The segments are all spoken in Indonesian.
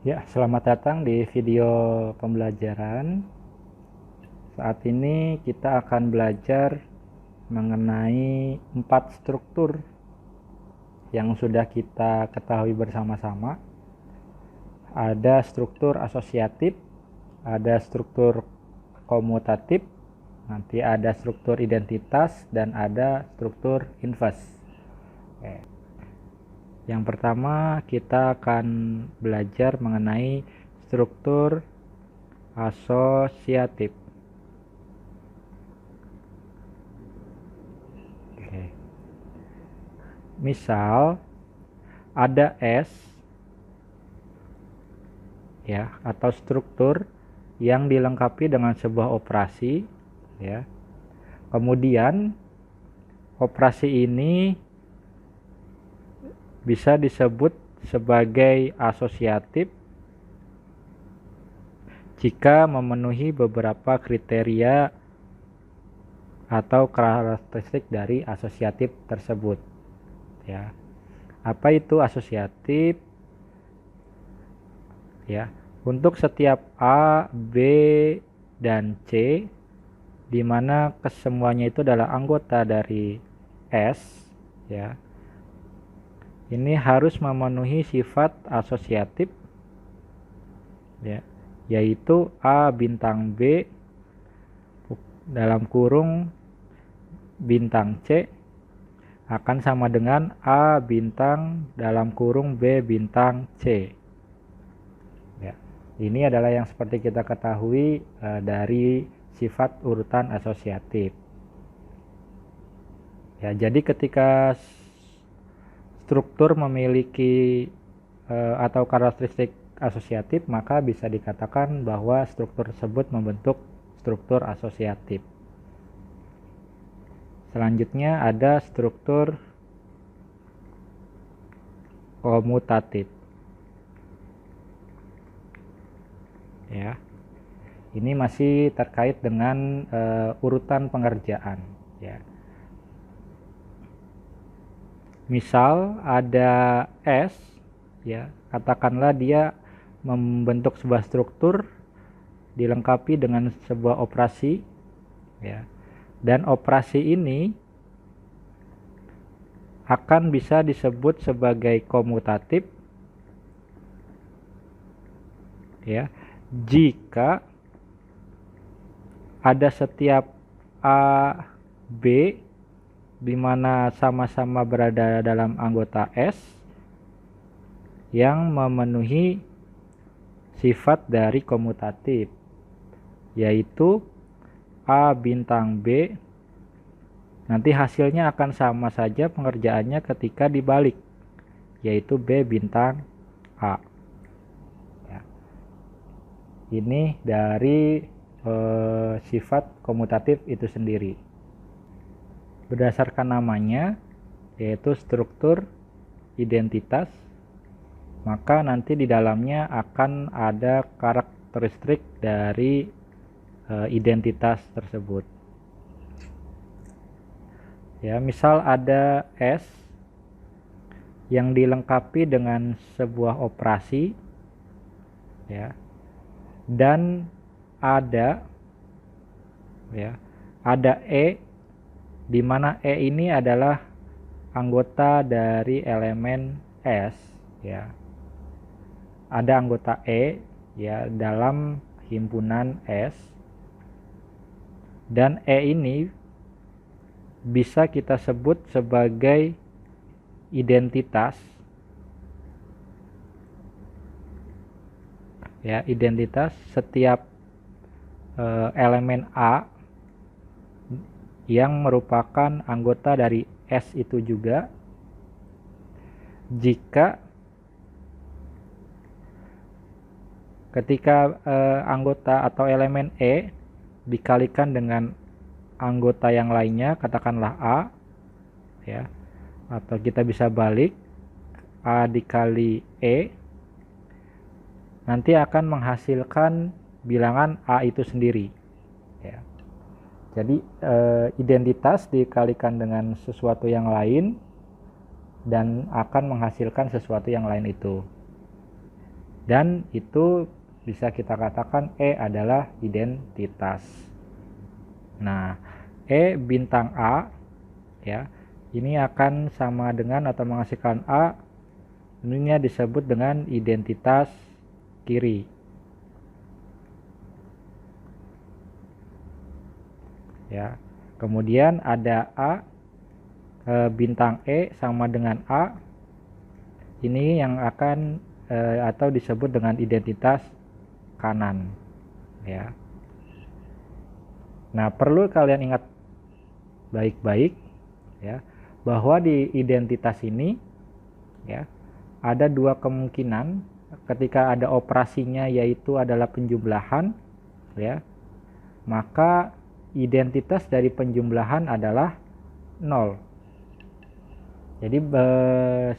Ya, selamat datang di video pembelajaran. Saat ini kita akan belajar mengenai 4 struktur yang sudah kita ketahui bersama-sama. Ada struktur asosiatif, ada struktur komutatif, nanti ada struktur identitas, dan ada struktur inverse. Yang pertama kita akan belajar mengenai struktur asosiatif. Oke. Misal ada S ya, atau struktur yang dilengkapi dengan sebuah operasi ya. Kemudian operasi ini bisa disebut sebagai asosiatif jika memenuhi beberapa kriteria atau karakteristik dari asosiatif tersebut ya. Apa itu asosiatif? Ya, untuk setiap A, B, dan C di mana kesemuanya itu adalah anggota dari S ya. Ini harus memenuhi sifat asosiatif ya, yaitu A bintang B dalam kurung bintang C akan sama dengan A bintang dalam kurung B bintang C. Ya, ini adalah yang seperti kita ketahui dari sifat urutan asosiatif. Ya, jadi ketika struktur memiliki atau karakteristik asosiatif, maka bisa dikatakan bahwa struktur tersebut membentuk struktur asosiatif. Selanjutnya ada struktur komutatif. Ya. Ini masih terkait dengan urutan pengerjaan, ya. Misal ada S ya, katakanlah dia membentuk sebuah struktur dilengkapi dengan sebuah operasi ya. Dan operasi ini akan bisa disebut sebagai komutatif ya, jika ada setiap A, B di mana sama-sama berada dalam anggota S yang memenuhi sifat dari komutatif, yaitu A bintang B, nanti hasilnya akan sama saja pengerjaannya ketika dibalik, yaitu B bintang A ya. Ini dari sifat komutatif itu sendiri. Berdasarkan namanya, yaitu struktur identitas, maka nanti di dalamnya akan ada karakteristik dari identitas tersebut. Ya, misal ada S yang dilengkapi dengan sebuah operasi ya, dan ada E di mana E ini adalah anggota dari elemen S ya. Ada anggota E ya dalam himpunan S, dan E ini bisa kita sebut sebagai identitas ya. Identitas setiap elemen A yang merupakan anggota dari S itu juga jika ketika anggota atau elemen E dikalikan dengan anggota yang lainnya, katakanlah A ya, atau kita bisa balik A dikali E, nanti akan menghasilkan bilangan A itu sendiri ya. Jadi identitas dikalikan dengan sesuatu yang lain dan akan menghasilkan sesuatu yang lain itu. dan itu bisa kita katakan E adalah identitas. Nah, E bintang A ya, ini akan sama dengan atau menghasilkan A, ini disebut dengan identitas kiri. Ya. Kemudian ada A bintang E sama dengan A, ini yang akan atau disebut dengan identitas kanan ya. Nah, perlu kalian ingat baik-baik ya, bahwa di identitas ini ya ada dua kemungkinan ketika ada operasinya, yaitu adalah penjumlahan ya, maka identitas dari penjumlahan adalah 0. Jadi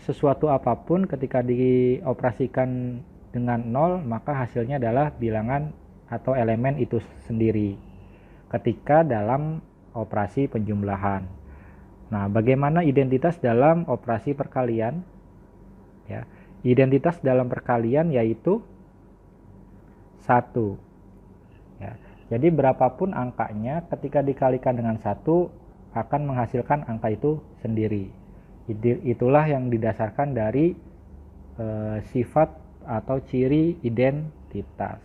sesuatu apapun ketika dioperasikan dengan 0, maka hasilnya adalah bilangan atau elemen itu sendiri ketika dalam operasi penjumlahan. Nah, bagaimana identitas dalam operasi perkalian? Ya, identitas dalam perkalian yaitu 1. Ya, jadi berapapun angkanya, ketika dikalikan dengan 1 akan menghasilkan angka itu sendiri. Itulah yang didasarkan dari sifat atau ciri identitas.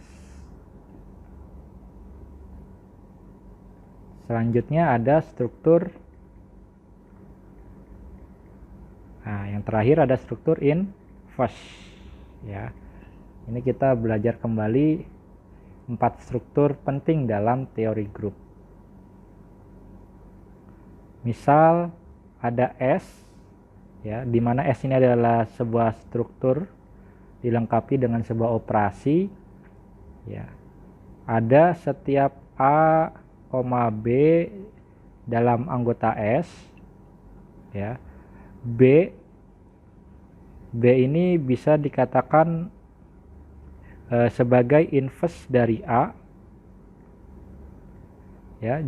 Selanjutnya ada struktur. Nah, yang terakhir ada struktur inverse ya. Ini kita belajar kembali 4 struktur penting dalam teori grup. Misal ada S ya, di mana S ini adalah sebuah struktur dilengkapi dengan sebuah operasi ya. Ada setiap A, B dalam anggota S ya. B ini bisa dikatakan sebagai inverse dari A ya,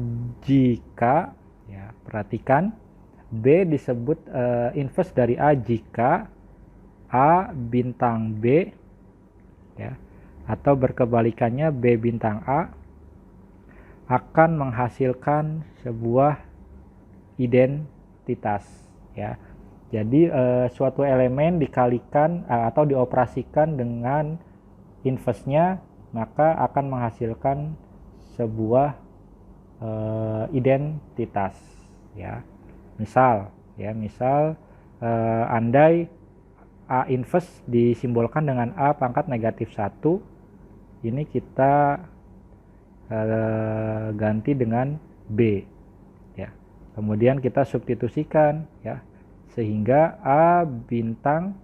jika ya, perhatikan B disebut inverse dari A jika A bintang B ya, atau berkebalikannya B bintang A akan menghasilkan sebuah identitas ya. Jadi suatu elemen dikalikan atau dioperasikan dengan inverse-nya, maka akan menghasilkan sebuah identitas ya. Misal andai A inverse disimbolkan dengan A pangkat negatif 1, ini kita ganti dengan B ya. Kemudian kita substitusikan ya, sehingga A bintang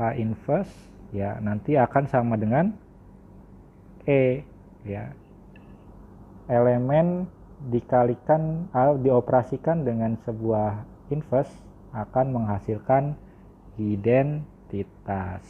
A inverse ya nanti akan sama dengan E ya. Elemen dikalikan atau dioperasikan dengan sebuah inverse akan menghasilkan identitas.